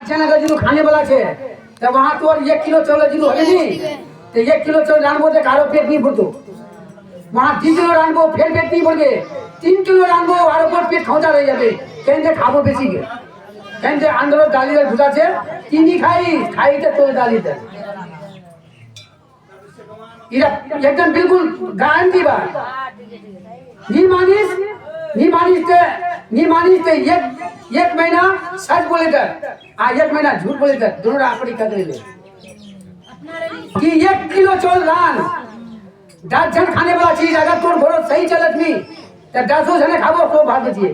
खाने वाला छे तो वहां तो 1 किलो चावल जिनु होले नी तो 1 किलो चावल रानबो तो कारो पेट नहीं भरतो वहां 2 किलो रानबो फिर पेट नहीं भरबे 3 किलो रानबो और ऊपर पेट खोजा रह जाबे केनते खाबो बेसी के केनते आंदोल डाली भुजा छे चिनी खाई तो तो डाली दे इरा एकदम बिल्कुल गारंटी बा नी मानिस ते एक महीना सच बोले कर आ 1 महीना झूठ बोले कर दोनों आकड़ी कर ले कि 1 किलो चावल रान 10 जन खाने वाला चीज अगर तोर घरो सही चलत नहीं तो 10 जने खाबो तो भाग दिए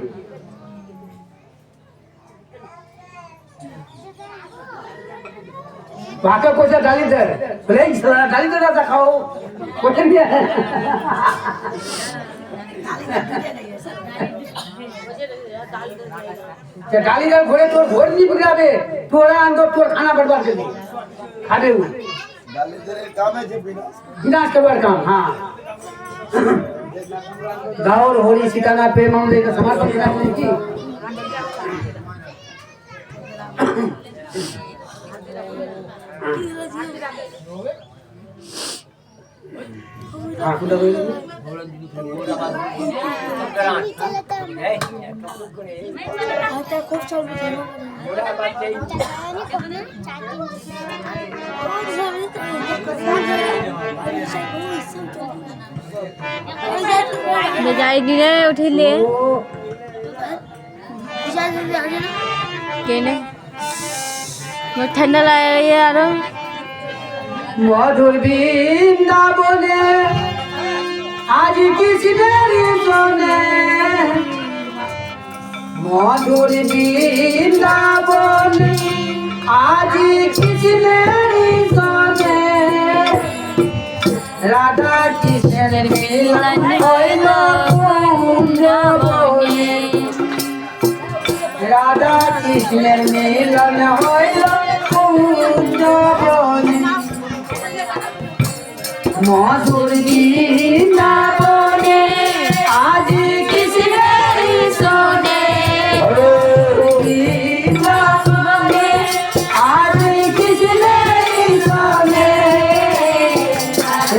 वाका कोसा डाली दे बोले इसला डाली दे ना खाओ कोठन दिया डाली दे घोड़े तोर घोड़ नहीं बिगड़ाबे तोरा अंदर तोर खाना बर्बाद कर दे खाबे हु डाली दे काम है जे विनाश करवार काम हां गाँव होली सिकाना पे मामले का समर्पण करना की हाँ कुछ बोल खूब चल जाएगी रे उठे ले केने वो ठंडा लगा यार मधुर वृंदाबने आज किसने सुने मधुर वृंदाबन आज किसने सुने राधा कृष्ण मिलन होइलो कुंजबने राधा कृष्ण मिलन होइलो कुंजबने मधुर वृंदाबने आज किसने सोने वृंदाबने आज किसने सोने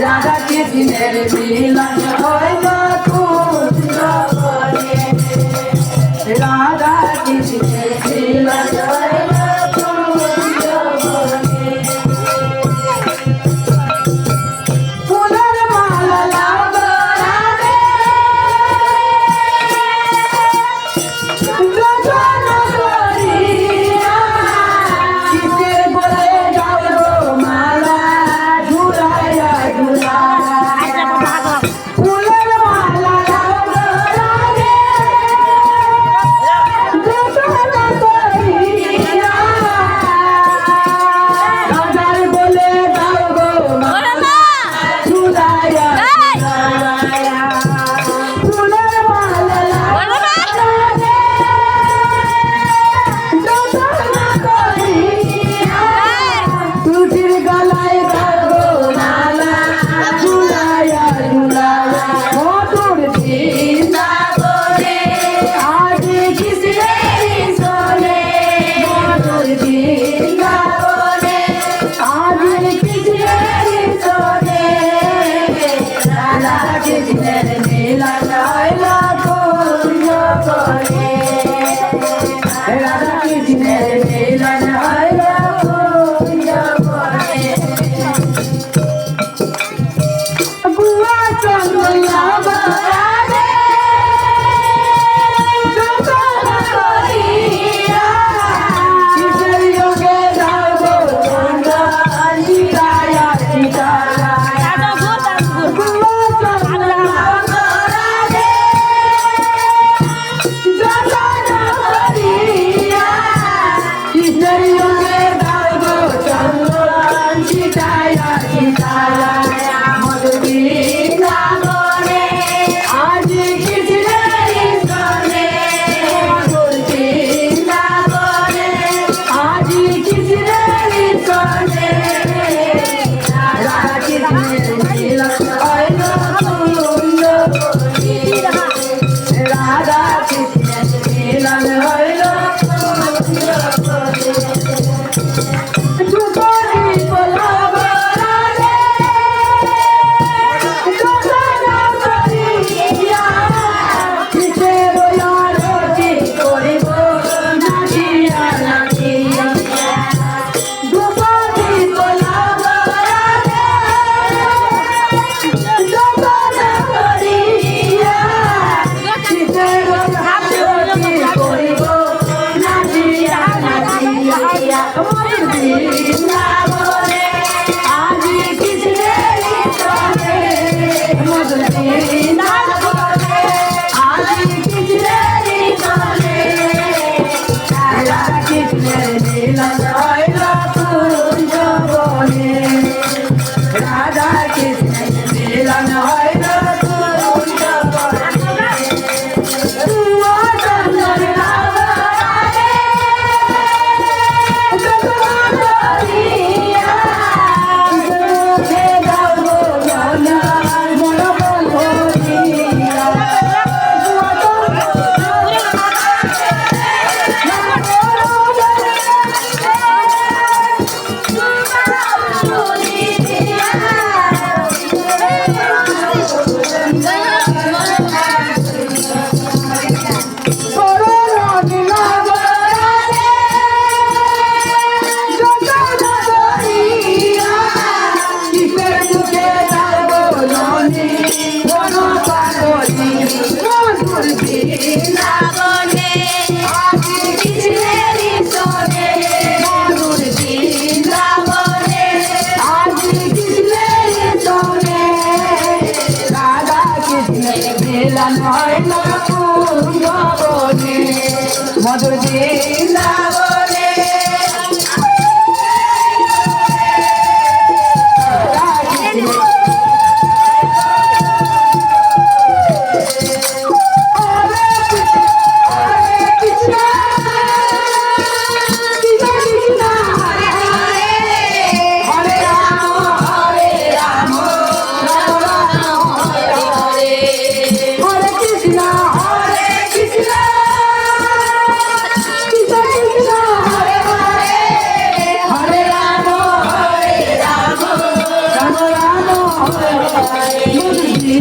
राधा कृष्ण मिलन होइलो कुंजबने राधा कृष्ण मिलन होइलो বৃন্দাবনে আজি কৃষ্ণেরই চলে মধুর বৃন্দাবনে আজি কৃষ্ণেরই চলে রাধা কৃষ্ণের মিলন হইল কুঞ্জ বনে রাধা কৃষ্ণের মিলন হইল কুঞ্জ বনে চন্দন রাধে বৃন্দাবনে আজি কৃষ্ণেরই চলে মধুর বৃন্দাবনে আজি কৃষ্ণেরই চলে রাধা কৃষ্ণের মিলন হইল কুঞ্জ বনে মধুর বৃন্দাবনে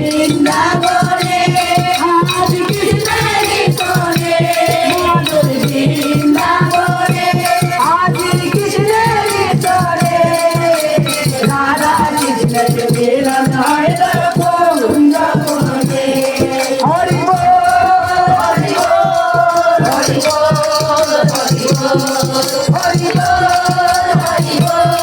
বৃন্দাবনে আজি কৃষ্ণেরই চলে মধুর বৃন্দাবনে আজি কৃষ্ণেরই চলে রাধা কৃষ্ণের মিলন হইল কুঞ্জ বনে হরি বল হরি বল হরি বল হরি বল হরি বল হরি বল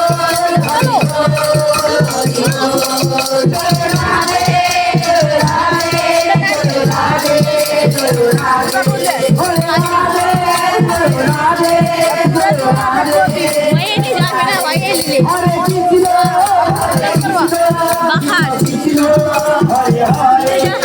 Bahar.